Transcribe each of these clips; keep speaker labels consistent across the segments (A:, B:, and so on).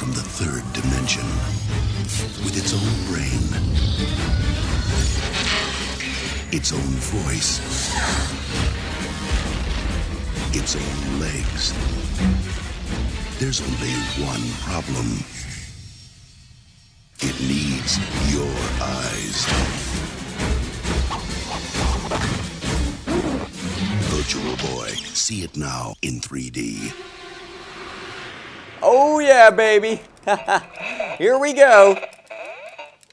A: from the third dimension with its own brain, its own voice, its own legs. There's only one problem. It needs your eyes. Virtual Boy. See it now in 3D.
B: Oh yeah, baby! Here we go.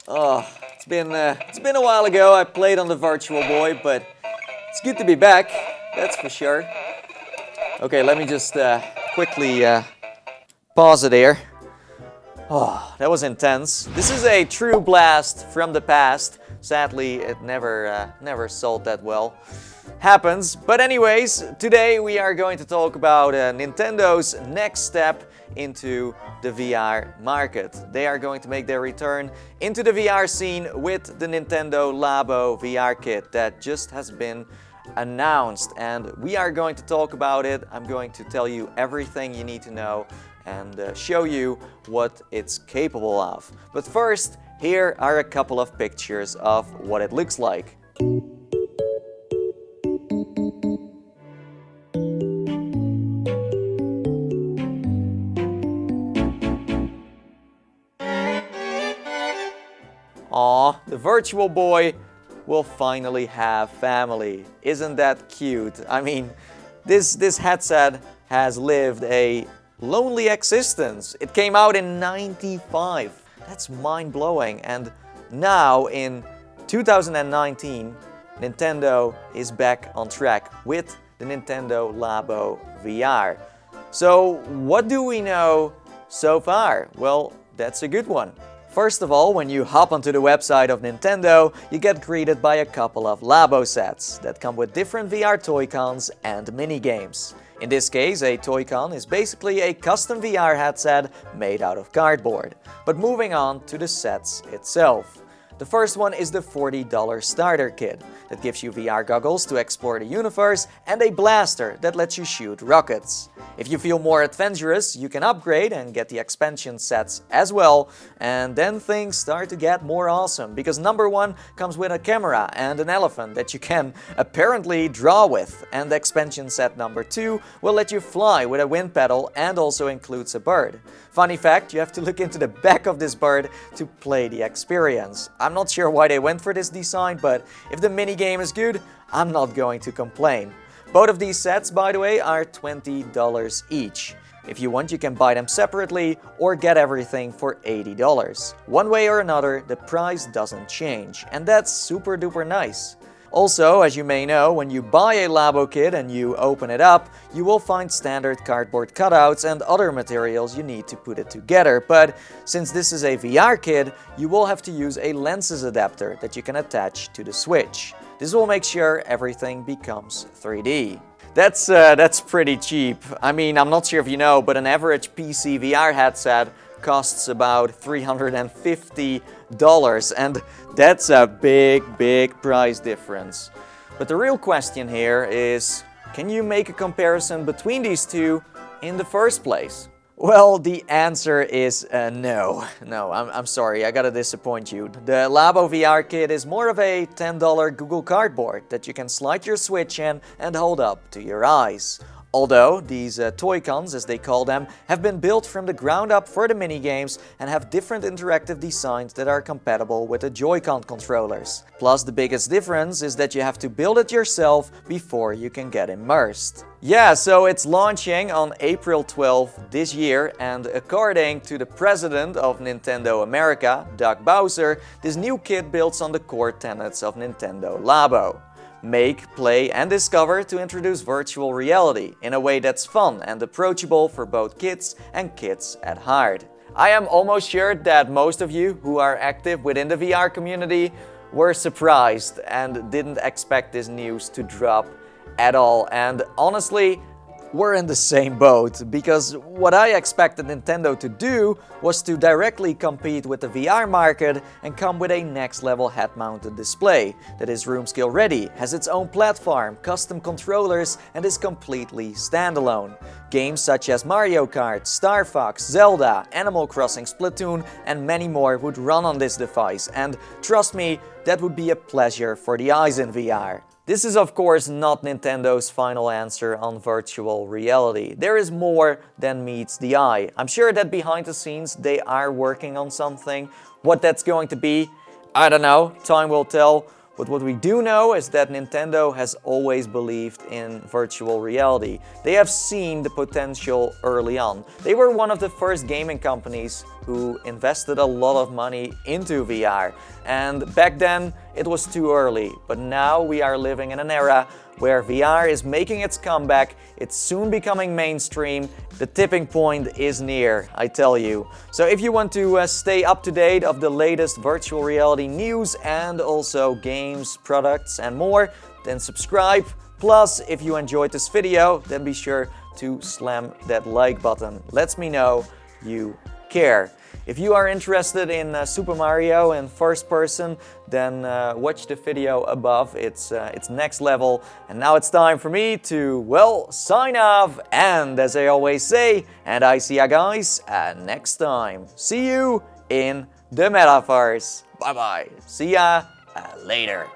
B: Oh, it's been a while ago. I played on the Virtual Boy, but it's good to be back. That's for sure. Okay, let me just quickly pause it here. Oh, that was intense. This is a true blast from the past. Sadly, it never sold that well. Happens. But anyways, today we are going to talk about Nintendo's next step into the VR market. They are going to make their return into the VR scene with the Nintendo Labo VR Kit that just has been announced, and we are going to talk about it. I'm going to tell you everything you need to know and show you what it's capable of. But first, here are a couple of pictures of what it looks like. Aw, the Virtual Boy will finally have family. Isn't that cute? I mean, this headset has lived a lonely existence. It came out in '95. That's mind-blowing. And now in 2019, Nintendo is back on track with the Nintendo Labo VR. So what do we know so far? Well, that's a good one. First of all, when you hop onto the website of Nintendo, you get greeted by a couple of Labo sets that come with different VR Toy-Cons and mini-games. In this case, a Toy-Con is basically a custom VR headset made out of cardboard. But moving on to the sets itself. The first one is the $40 starter kit that gives you VR goggles to explore the universe and a blaster that lets you shoot rockets. If you feel more adventurous, you can upgrade and get the expansion sets as well, and then things start to get more awesome because number one comes with a camera and an elephant that you can apparently draw with, and expansion set number two will let you fly with a wind pedal and also includes a bird. Funny fact, you have to look into the back of this bird to play the experience. I'm not sure why they went for this design, but if the minigame is good, I'm not going to complain. Both of these sets, by the way, are $20 each. If you want, you can buy them separately or get everything for $80. One way or another, the price doesn't change, and that's super duper nice. Also, as you may know, when you buy a Labo kit and you open it up, you will find standard cardboard cutouts and other materials you need to put it together. But since this is a VR kit, you will have to use a lenses adapter that you can attach to the Switch. This will make sure everything becomes 3D. That's pretty cheap. I mean, I'm not sure if you know, but an average PC VR headset costs about $350, and that's a big price difference. But the real question here is, can you make a comparison between these two in the first place? Well, the answer is no. No, I'm sorry, I gotta disappoint you. The Labo VR Kit is more of a $10 Google Cardboard that you can slide your Switch in and hold up to your eyes. Although these Toy-Cons, as they call them, have been built from the ground up for the minigames and have different interactive designs that are compatible with the Joy-Con controllers. Plus, the biggest difference is that you have to build it yourself before you can get immersed. Yeah, so it's launching on April 12th this year, and according to the president of Nintendo America, Doug Bowser, this new kit builds on the core tenets of Nintendo Labo. Make, play and discover to introduce virtual reality in a way that's fun and approachable for both kids and kids at heart. I am almost sure that most of you who are active within the VR community were surprised and didn't expect this news to drop at all. And honestly, we're in the same boat, because what I expected Nintendo to do was to directly compete with the VR market and come with a next level head-mounted display that is room scale ready, has its own platform, custom controllers, and is completely standalone. Games such as Mario Kart, Star Fox, Zelda, Animal Crossing, Splatoon, and many more would run on this device, and trust me, that would be a pleasure for the eyes in VR. This is of course not Nintendo's final answer on virtual reality. There is more than meets the eye. I'm sure that behind the scenes they are working on something. What that's going to be, I don't know, time will tell. But what we do know is that Nintendo has always believed in virtual reality. They have seen the potential early on. They were one of the first gaming companies who invested a lot of money into VR. And back then it was too early, but now we are living in an era where VR is making its comeback, it's soon becoming mainstream, the tipping point is near, I tell you. So if you want to stay up to date of the latest virtual reality news and also games, products and more, then subscribe. Plus, if you enjoyed this video, then be sure to slam that like button. Lets me know you care. If you are interested in Super Mario in first person, then watch the video above. It's next level. And now it's time for me to, well, sign off. And as I always say, and I see ya guys next time. See you in the metaverse. Bye bye. See ya later.